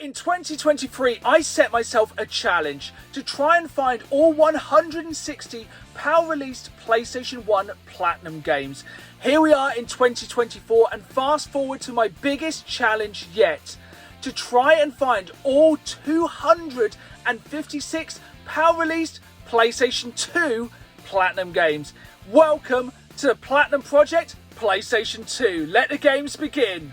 In 2023, I set myself a challenge to try and find all 160 PAL-released PlayStation 1 Platinum games. Here we are in 2024, and fast forward to my biggest challenge yet, to try and find all 256 PAL-released PlayStation 2 Platinum games. Welcome to the Platinum Project PlayStation 2. Let the games begin.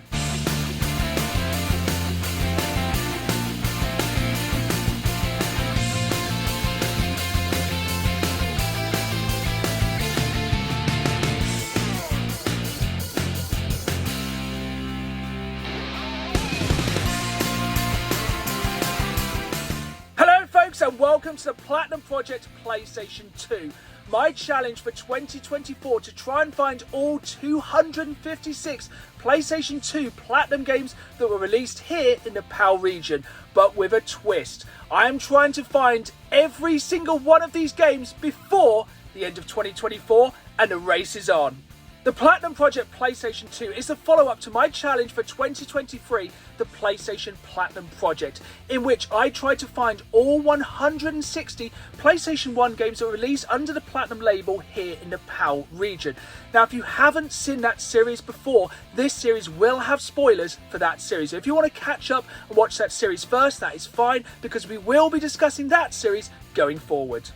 And welcome to the Platinum Project PlayStation 2. My challenge for 2024 to try and find all 256 PlayStation 2 Platinum games that were released here in the PAL region, but with a twist. I am trying to find every single one of these games before the end of 2024, and the race is on. The Platinum Project PlayStation 2 is the follow-up to my challenge for 2023, the PlayStation Platinum Project, in which I tried to find all 160 PlayStation 1 games that were released under the Platinum label here in the PAL region. Now, if you haven't seen that series before, this series will have spoilers for that series. So if you want to catch up and watch that series first, that is fine, because we will be discussing that series going forward.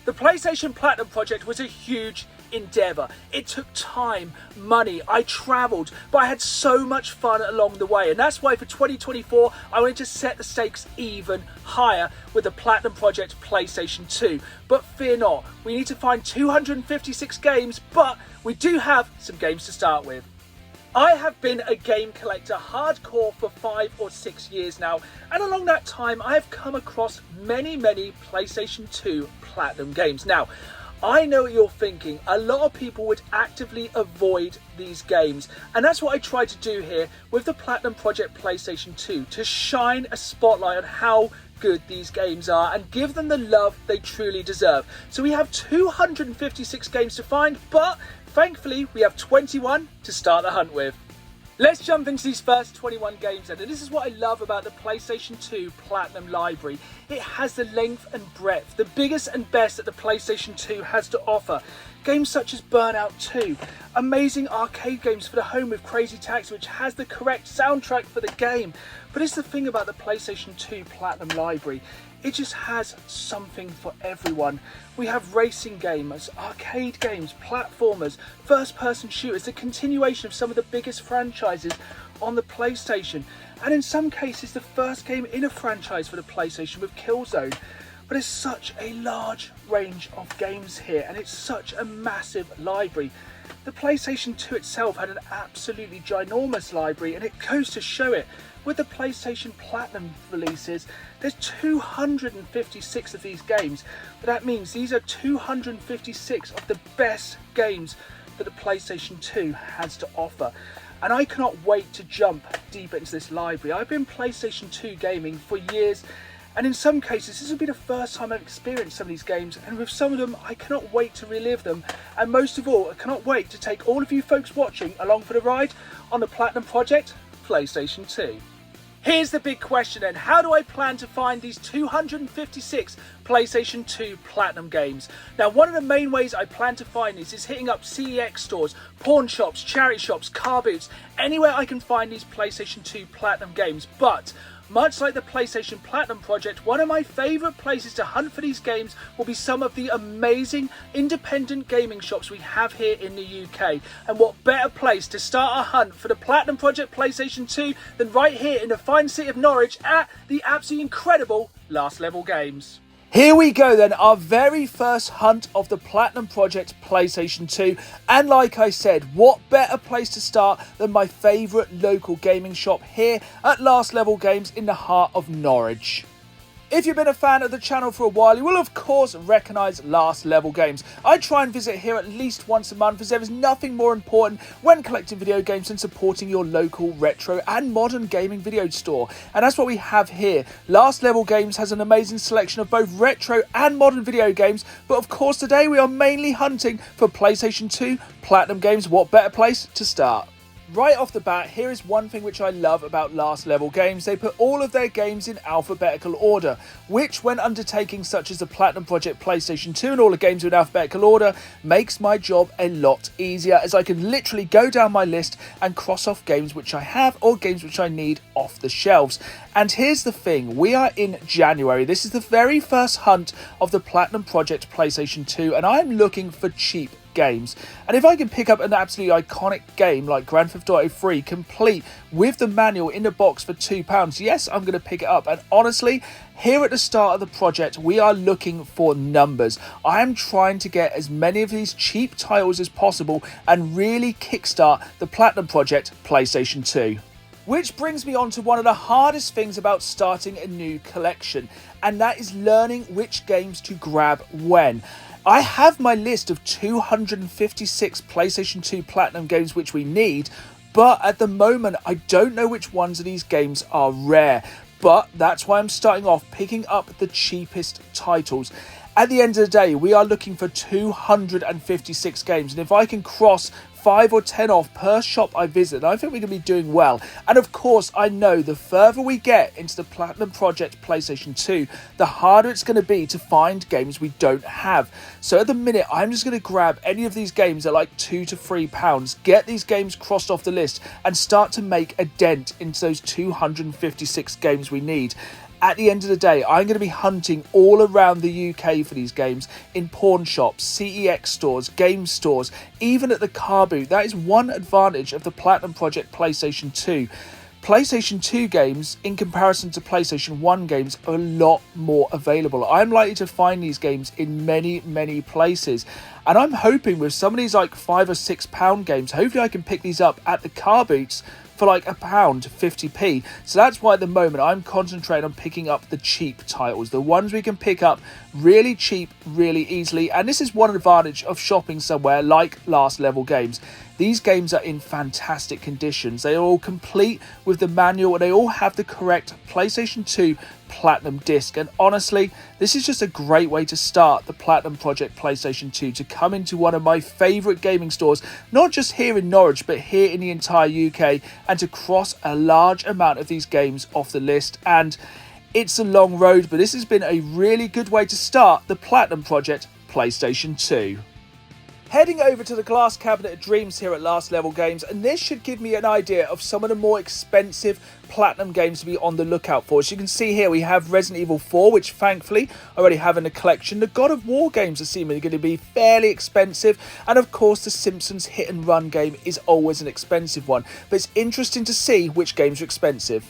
The PlayStation Platinum Project was a huge endeavour. It took time, money, I travelled, but I had so much fun along the way, and that's why for 2024 I wanted to set the stakes even higher with the Platinum Project PlayStation 2. But fear not, we need to find 256 games, but we do have some games to start with. I have been a game collector hardcore for 5 or 6 years now, and along that time I have come across many PlayStation 2 Platinum games. Now, I know what you're thinking, a lot of people would actively avoid these games, and that's what I tried to do here with the Platinum Project PlayStation 2, to shine a spotlight on how good these games are and give them the love they truly deserve. So we have 256 games to find, but thankfully we have 21 to start the hunt with. Let's jump into these first 21 games then, and this is what I love about the PlayStation 2 Platinum library. It has the length and breadth, the biggest and best that the PlayStation 2 has to offer. Games such as Burnout 2, amazing arcade games for the home with Crazy Taxi, which has the correct soundtrack for the game. But it's the thing about the PlayStation 2 Platinum library, it just has something for everyone. We have racing games, arcade games, platformers, first-person shooters, the continuation of some of the biggest franchises on the PlayStation, and in some cases the first game in a franchise for the PlayStation with Killzone. But it's such a large range of games here, and it's such a massive library. The PlayStation 2 itself had an absolutely ginormous library, and it goes to show it. With the PlayStation Platinum releases, there's 256 of these games, but that means these are 256 of the best games that the PlayStation 2 has to offer. And I cannot wait to jump deeper into this library. I've been PlayStation 2 gaming for years, and in some cases this will be the first time I've experienced some of these games, and with some of them I cannot wait to relive them, and most of all I cannot wait to take all of you folks watching along for the ride on the Platinum Project PlayStation 2. Here's the big question then, how do I plan to find these 256 PlayStation 2 Platinum games? Now, one of the main ways I plan to find these is hitting up CEX stores, pawn shops, charity shops, car booths, anywhere I can find these PlayStation 2 Platinum games. But much like the PlayStation Platinum Project, one of my favourite places to hunt for these games will be some of the amazing independent gaming shops we have here in the UK. And what better place to start our hunt for the Platinum Project PlayStation 2 than right here in the fine city of Norwich at the absolutely incredible Last Level Games. Here we go then, our very first hunt of the Platinum Project PlayStation 2, and like I said, what better place to start than my favourite local gaming shop here at Last Level Games in the heart of Norwich. If you've been a fan of the channel for a while, you will of course recognise Last Level Games. I try and visit here at least once a month, as there is nothing more important when collecting video games than supporting your local retro and modern gaming video store. And that's what we have here. Last Level Games has an amazing selection of both retro and modern video games, but of course today we are mainly hunting for PlayStation 2 Platinum games. What better place to start? Right off the bat, here is one thing which I love about Last Level Games. They put all of their games in alphabetical order, which when undertaking such as the Platinum Project PlayStation 2 and all the games in alphabetical order, makes my job a lot easier, as I can literally go down my list and cross off games which I have or games which I need off the shelves. And here's the thing, we are in January. This is the very first hunt of the Platinum Project PlayStation 2, and I'm looking for cheap games. And if I can pick up an absolutely iconic game like Grand Theft Auto 3 complete with the manual in the box for £2, yes, I'm going to pick it up. And honestly, here at the start of the project, we are looking for numbers. I am trying to get as many of these cheap titles as possible and really kickstart the Platinum Project PlayStation 2. Which brings me on to one of the hardest things about starting a new collection, and that is learning which games to grab when. I have my list of 256 PlayStation 2 Platinum games which we need, but at the moment I don't know which ones of these games are rare. But that's why I'm starting off picking up the cheapest titles. At the end of the day, we are looking for 256 games, and if I can cross 5 or 10 off per shop I visit, I think we're going to be doing well. And of course, I know the further we get into the Platinum Project PlayStation 2, the harder it's going to be to find games we don't have. So at the minute, I'm just going to grab any of these games at like £2 to £3, get these games crossed off the list, and start to make a dent into those 256 games we need. At the end of the day, I'm going to be hunting all around the UK for these games in pawn shops, CEX stores, game stores, even at the car boot. That is one advantage of the Platinum Project PlayStation 2. PlayStation 2 games, in comparison to PlayStation 1 games, are a lot more available. I'm likely to find these games in many places. And I'm hoping with some of these like £5 or £6 games, hopefully I can pick these up at the car boots for like £1, 50p. So that's why at the moment I'm concentrating on picking up the cheap titles, the ones we can pick up really cheap, really easily. And this is one advantage of shopping somewhere like Last Level Games. These games are in fantastic conditions. They are all complete with the manual, and they all have the correct PlayStation 2 Platinum disc. And honestly, this is just a great way to start the Platinum Project PlayStation 2, to come into one of my favourite gaming stores, not just here in Norwich, but here in the entire UK, and to cross a large amount of these games off the list. And it's a long road, but this has been a really good way to start the Platinum Project PlayStation 2. Heading over to the glass cabinet of dreams here at Last Level Games, and this should give me an idea of some of the more expensive Platinum games to be on the lookout for. As you can see here, we have Resident Evil 4, which thankfully I already have in the collection. The God of War games are seemingly going to be fairly expensive, and of course the Simpsons Hit and Run game is always an expensive one, but it's interesting to see which games are expensive.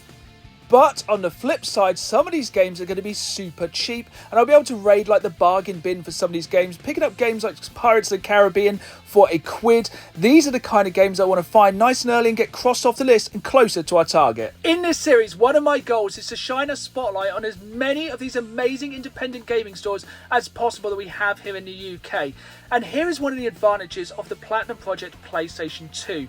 But on the flip side, some of these games are going to be super cheap, and I'll be able to raid like the bargain bin for some of these games, picking up games like Pirates of the Caribbean for £1. These are the kind of games I want to find nice and early and get crossed off the list and closer to our target. In this series, one of my goals is to shine a spotlight on as many of these amazing independent gaming stores as possible that we have here in the UK. And here is one of the advantages of the Platinum Project PlayStation 2.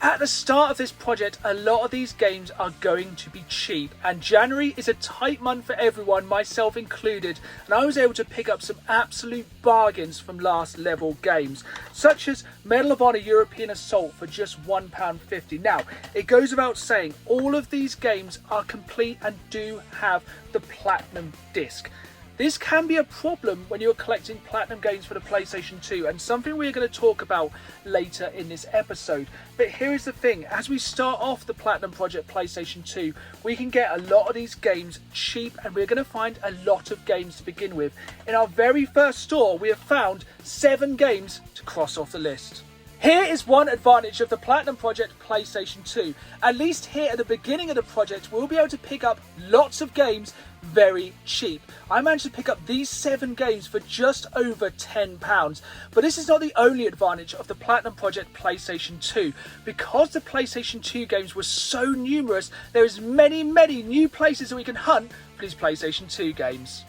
At the start of this project, a lot of these games are going to be cheap, and January is a tight month for everyone, myself included, and I was able to pick up some absolute bargains from Last Level Games, such as Medal of Honor European Assault for just £1.50. Now, it goes without saying, all of these games are complete and do have the Platinum disc. This can be a problem when you're collecting Platinum games for the PlayStation 2, and something we're going to talk about later in this episode. But here is the thing, as we start off the Platinum Project PlayStation 2, we can get a lot of these games cheap, and we're going to find a lot of games to begin with. In our very first store, we have found 7 games to cross off the list. Here is one advantage of the Platinum Project PlayStation 2. At least here at the beginning of the project, we'll be able to pick up lots of games very cheap. I managed to pick up these 7 games for just over £10. But this is not the only advantage of the Platinum Project PlayStation 2. Because the PlayStation 2 games were so numerous, there is many new places that we can hunt for these PlayStation 2 games.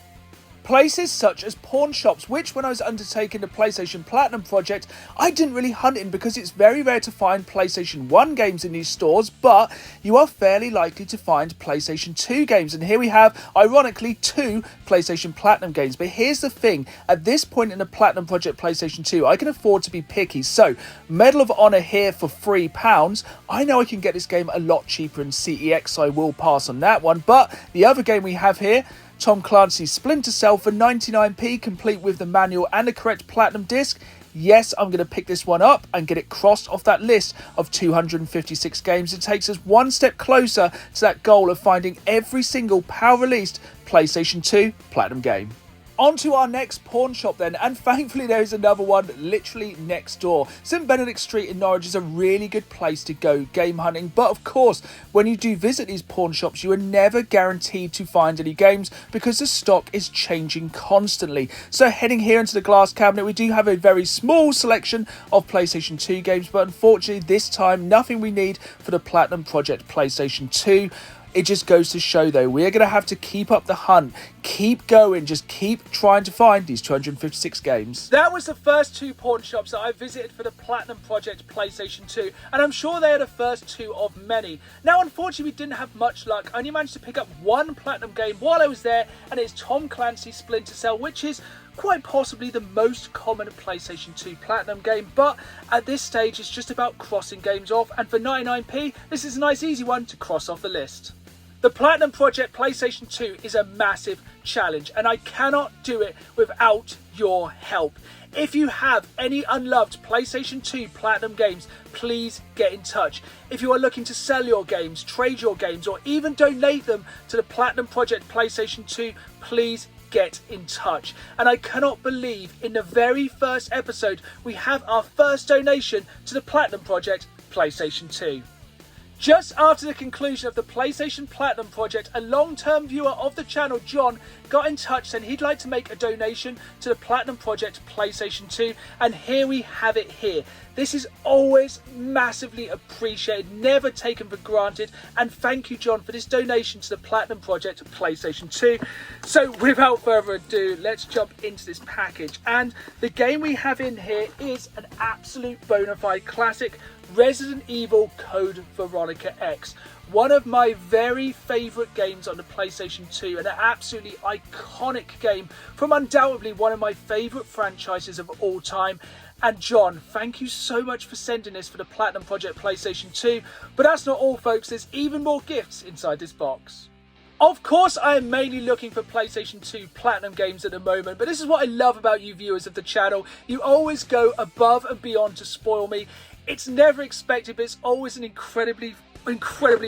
Places such as pawn shops, which when I was undertaking the PlayStation Platinum project, I didn't really hunt in because it's very rare to find PlayStation 1 games in these stores, but you are fairly likely to find PlayStation 2 games. And here we have, ironically, 2 PlayStation Platinum games. But here's the thing, at this point in the Platinum Project PlayStation 2, I can afford to be picky. So, Medal of Honor here for £3. I know I can get this game a lot cheaper in CEX, so I will pass on that one. But the other game we have here, Tom Clancy's Splinter Cell for 99p, complete with the manual and the correct Platinum disc. Yes, I'm going to pick this one up and get it crossed off that list of 256 games. It takes us one step closer to that goal of finding every single PAL released PlayStation 2 Platinum game. On to our next pawn shop then, and thankfully there is another one literally next door. St Benedict Street in Norwich is a really good place to go game hunting, but of course when you do visit these pawn shops you are never guaranteed to find any games because the stock is changing constantly. So heading here into the glass cabinet, we do have a very small selection of PlayStation 2 games, but unfortunately this time nothing we need for the Platinum Project PlayStation 2. It just goes to show though, we're going to have to keep up the hunt, keep going, just keep trying to find these 256 games. That was the first 2 pawn shops that I visited for the Platinum Project PlayStation 2, and I'm sure they are the first 2 of many. Now unfortunately we didn't have much luck. I only managed to pick up 1 Platinum game while I was there, and it's Tom Clancy's Splinter Cell, which is quite possibly the most common PlayStation 2 Platinum game, but at this stage it's just about crossing games off, and for 99p this is a nice easy one to cross off the list. The Platinum Project PlayStation 2 is a massive challenge, and I cannot do it without your help. If you have any unloved PlayStation 2 Platinum games, please get in touch. If you are looking to sell your games, trade your games, or even donate them to the Platinum Project PlayStation 2, please get in touch. And I cannot believe in the very first episode we have our first donation to the Platinum Project PlayStation 2. Just after the conclusion of the PlayStation Platinum project, a long-term viewer of the channel, John, got in touch saying he'd like to make a donation to the Platinum Project PlayStation 2, and here we have it here. This is always massively appreciated, never taken for granted, and thank you, John, for this donation to the Platinum Project PlayStation 2. So without further ado, let's jump into this package, and the game we have in here is an absolute bona fide classic, Resident Evil Code Veronica X. One of my very favourite games on the PlayStation 2, and an absolutely iconic game from undoubtedly one of my favourite franchises of all time. And John, thank you so much for sending this for the Platinum Project PlayStation 2. But that's not all, folks, there's even more gifts inside this box. Of course, I am mainly looking for PlayStation 2 Platinum games at the moment, but this is what I love about you viewers of the channel. You always go above and beyond to spoil me. It's never expected, but it's always an incredibly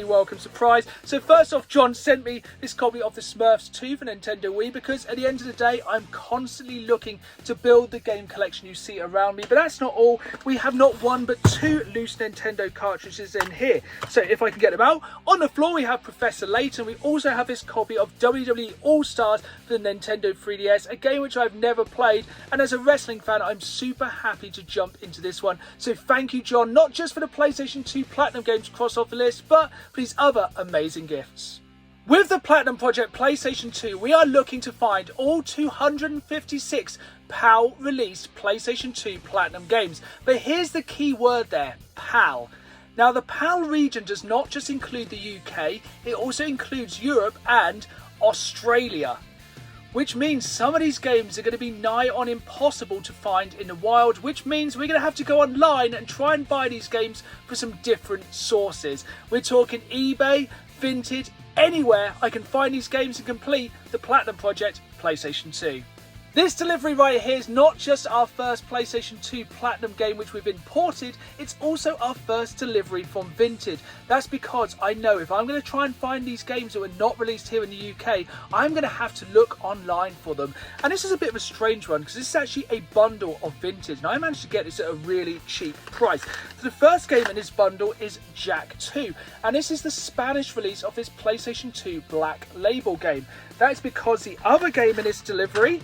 welcome surprise. So first off, John sent me this copy of the Smurfs 2 for Nintendo Wii, because at the end of the day I'm constantly looking to build the game collection you see around me. But that's not all. We have not 1 but 2 loose Nintendo cartridges in here, so if I can get them out. On the floor we have Professor Layton. We also have this copy of WWE All-Stars for the Nintendo 3DS, a game which I've never played, and as a wrestling fan I'm super happy to jump into this one. So thank you, John, not just for the PlayStation 2 Platinum games cross off the list, but for these other amazing gifts. With the Platinum Project PlayStation 2, we are looking to find all 256 PAL released PlayStation 2 Platinum games. But here's the key word there, PAL. Now the PAL region does not just include the UK, it also includes Europe and Australia, which means some of these games are going to be nigh on impossible to find in the wild, which means we're going to have to go online and try and buy these games from some different sources. We're talking eBay, Vinted, anywhere I can find these games and complete the Platinum Project PlayStation 2. This delivery right here is not just our first PlayStation 2 Platinum game which we've imported, it's also our first delivery from Vinted. That's because I know if I'm going to try and find these games that were not released here in the UK, I'm going to have to look online for them. And this is a bit of a strange one because this is actually a bundle of Vintage, and I managed to get this at a really cheap price. So the first game in this bundle is Jak 2, and this is the Spanish release of this PlayStation 2 Black Label game. That's because the other game in this delivery,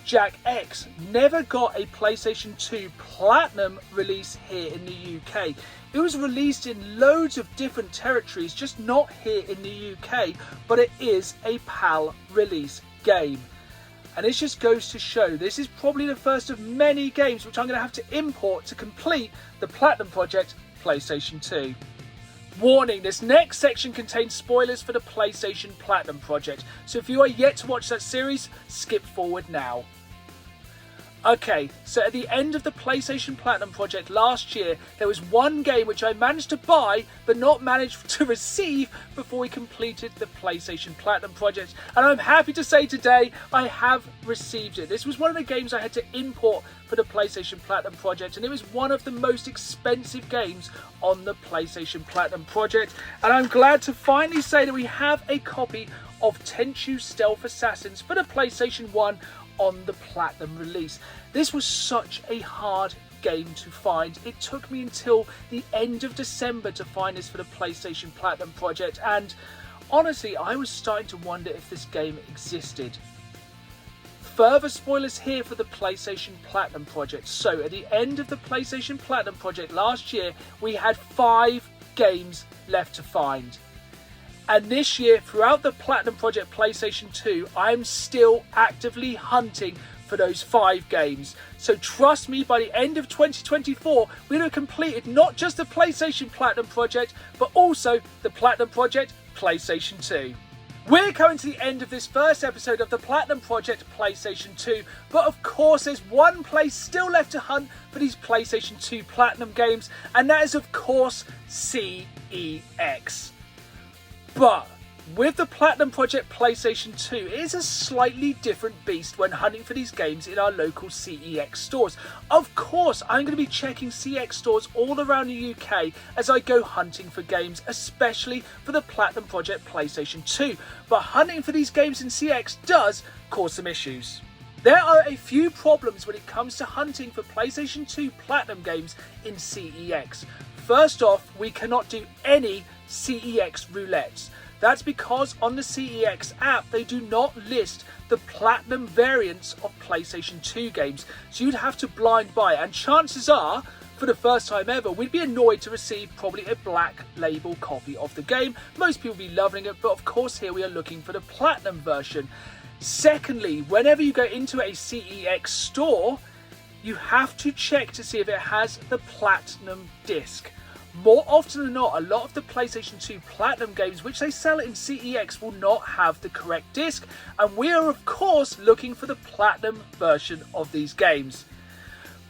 Jak X, never got a PlayStation 2 Platinum release here in the UK. It was released in loads of different territories, just not here in the UK, but it is a PAL release game. And this just goes to show this is probably the first of many games which I'm going to have to import to complete the Platinum Project PlayStation 2. Warning, this next section contains spoilers for the PlayStation Platinum Project, so if you are yet to watch that series, skip forward now. Okay, so at the end of the PlayStation Platinum Project last year, there was one game which I managed to buy but not managed to receive before we completed the PlayStation Platinum Project. And I'm happy to say today I have received it. This was one of the games I had to import for the PlayStation Platinum Project, and it was one of the most expensive games on the PlayStation Platinum Project. And I'm glad to finally say that we have a copy of Tenchu Stealth Assassins for the PlayStation 1 on the Platinum release. This was such a hard game to find. It took me until the end of December to find this for the PlayStation Platinum Project, and honestly I was starting to wonder if this game existed. Further spoilers here for the PlayStation Platinum Project. So at the end of the PlayStation Platinum Project last year, we had 5 games left to find. And this year, throughout the Platinum Project PlayStation 2, I'm still actively hunting for those 5 games. So trust me, by the end of 2024, we'll have completed not just the PlayStation Platinum Project, but also the Platinum Project PlayStation 2. We're coming to the end of this first episode of the Platinum Project PlayStation 2, but of course there's one place still left to hunt for these PlayStation 2 Platinum games, and that is of course CEX. But with the Platinum Project PlayStation 2, it is a slightly different beast when hunting for these games in our local CEX stores. Of course, I'm going to be checking CEX stores all around the UK as I go hunting for games, especially for the Platinum Project PlayStation 2. But hunting for these games in CEX does cause some issues. There are a few problems when it comes to hunting for PlayStation 2 Platinum games in CEX. First off, we cannot do any CEX roulettes. That's because on the CEX app, they do not list the Platinum variants of PlayStation 2 games. So you'd have to blind buy, and chances are, for the first time ever, we'd be annoyed to receive probably a black label copy of the game. Most people will be loving it, but of course here we are looking for the Platinum version. Secondly, whenever you go into a CEX store, you have to check to see if it has the Platinum disc. More often than not, a lot of the PlayStation 2 Platinum games which they sell in CEX will not have the correct disc, and we are of course looking for the Platinum version of these games.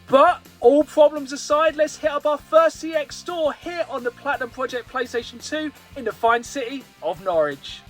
But all problems aside, let's hit up our first CEX store here on the Platinum Project PlayStation 2 in the fine city of Norwich.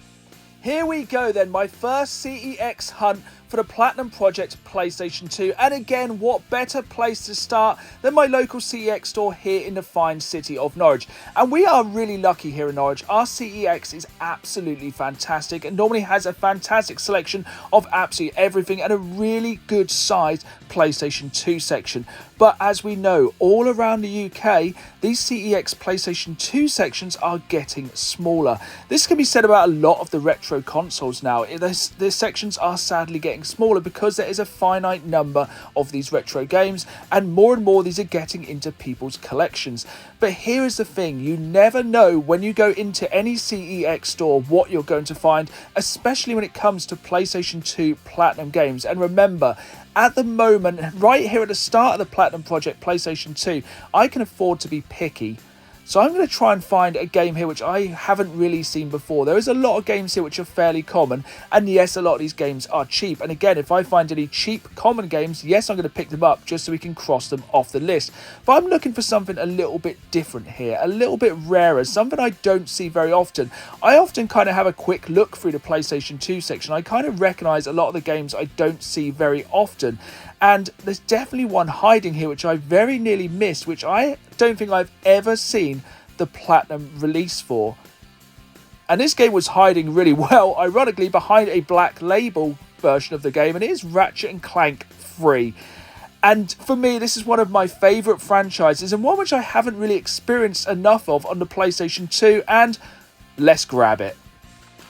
Here we go then, my first CEX hunt for the Platinum Project PlayStation 2, and again, what better place to start than my local CEX store here in the fine city of Norwich. And we are really lucky here in Norwich. Our CEX is absolutely fantastic and normally has a fantastic selection of absolutely everything and a really good sized PlayStation 2 section. But as we know, all around the UK, these CEX PlayStation 2 sections are getting smaller. This can be said about a lot of the retro consoles now. Their sections are sadly getting smaller because there is a finite number of these retro games, and more these are getting into people's collections. But here is the thing, you never know when you go into any CEX store what you're going to find, especially when it comes to PlayStation 2 Platinum games. And remember, at the moment, right here at the start of the Platinum Project PlayStation 2, I can afford to be picky. So I'm going to try and find a game here which I haven't really seen before. There is a lot of games here which are fairly common, and yes, a lot of these games are cheap. And again, if I find any cheap common games, yes, I'm going to pick them up just so we can cross them off the list. But I'm looking for something a little bit different here, a little bit rarer, something I don't see very often. I often kind of have a quick look through the PlayStation 2 section. I kind of recognise a lot of the games I don't see very often. And there's definitely one hiding here which I very nearly missed, which I don't think I've ever seen the Platinum release for. And this game was hiding really well, ironically, behind a black label version of the game, and it is Ratchet and Clank free. And for me, this is one of my favourite franchises, and one which I haven't really experienced enough of on the PlayStation 2, and let's grab it.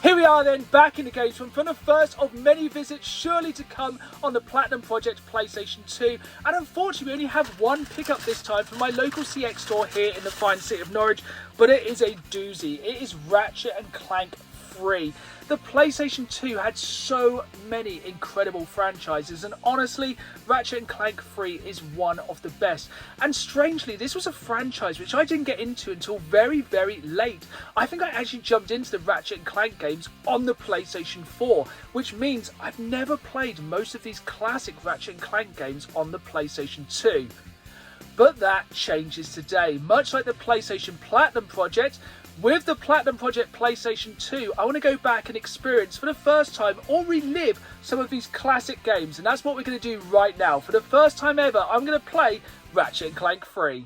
Here we are then, back in the games room for the first of many visits surely to come on the Platinum Project PlayStation 2. And unfortunately, we only have one pickup this time from my local CEX store here in the fine city of Norwich. But it is a doozy. It is Ratchet and Clank 3. The PlayStation 2 had so many incredible franchises, and honestly, Ratchet & Clank 3 is one of the best. And strangely, this was a franchise which I didn't get into until very, very late. I think I actually jumped into the Ratchet & Clank games on the PlayStation 4, which means I've never played most of these classic Ratchet & Clank games on the PlayStation 2. But that changes today. Much like the PlayStation Platinum Project, with the Platinum Project PlayStation 2, I want to go back and experience for the first time or relive some of these classic games. And that's what we're going to do right now. For the first time ever, I'm going to play Ratchet & Clank 3.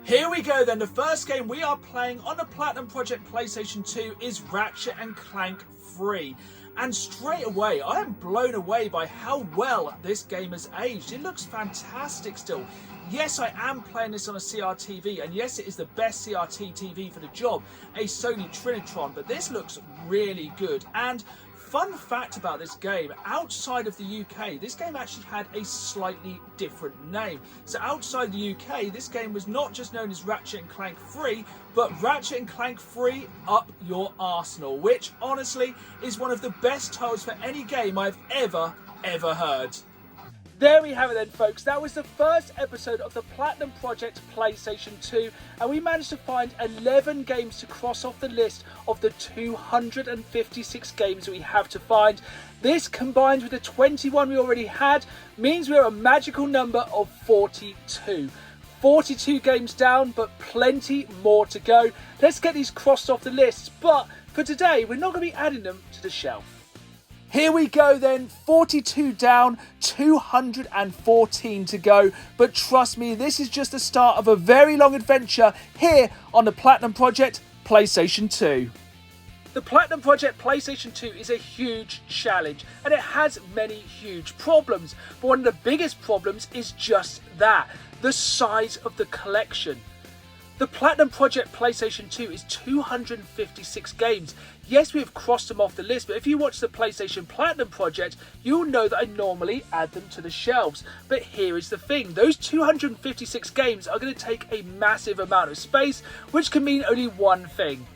Here we go then, the first game we are playing on the Platinum Project PlayStation 2 is Ratchet & Clank 3. And straight away, I am blown away by how well this game has aged. It looks fantastic still. Yes, I am playing this on a CRT TV, and yes, it is the best CRT TV for the job, a Sony Trinitron, but this looks really good. And fun fact about this game, outside of the UK, this game actually had a slightly different name. So outside the UK, this game was not just known as Ratchet & Clank 3, but Ratchet & Clank 3 Up Your Arsenal, which honestly is one of the best titles for any game I've ever heard. There we have it then, folks. That was the first episode of the Platinum Project PlayStation 2, and we managed to find 11 games to cross off the list of the 256 games we have to find. This, combined with the 21 we already had, means we're a magical number of 42. 42 games down, but plenty more to go. Let's get these crossed off the list, but for today, we're not going to be adding them to the shelf. Here we go then, 42 down, 214 to go. But trust me, this is just the start of a very long adventure here on the Platinum Project PlayStation 2. The Platinum Project PlayStation 2 is a huge challenge, and it has many huge problems. But one of the biggest problems is just that, the size of the collection. The Platinum Project PlayStation 2 is 256 games. Yes, we have crossed them off the list, but if you watch the PlayStation Platinum Project, you'll know that I normally add them to the shelves. But here is the thing, those 256 games are going to take a massive amount of space, which can mean only one thing.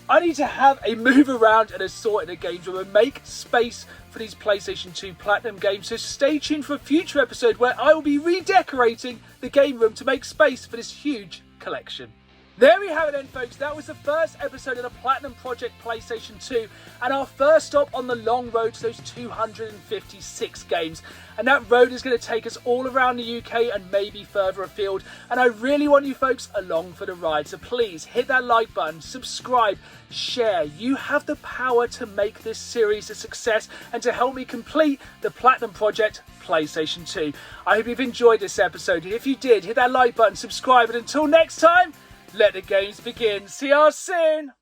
I need to have a move around and a sort in the games room and make space for these PlayStation 2 Platinum games, so stay tuned for a future episode where I will be redecorating the game room to make space for this huge collection. There we have it then, folks. That was the first episode of the Platinum Project PlayStation 2 and our first stop on the long road to those 256 games. And that road is going to take us all around the UK and maybe further afield. And I really want you folks along for the ride. So please hit that like button, subscribe, share. You have the power to make this series a success and to help me complete the Platinum Project PlayStation 2. I hope you've enjoyed this episode. If you did, hit that like button, subscribe, and until next time, let the games begin. See you all soon.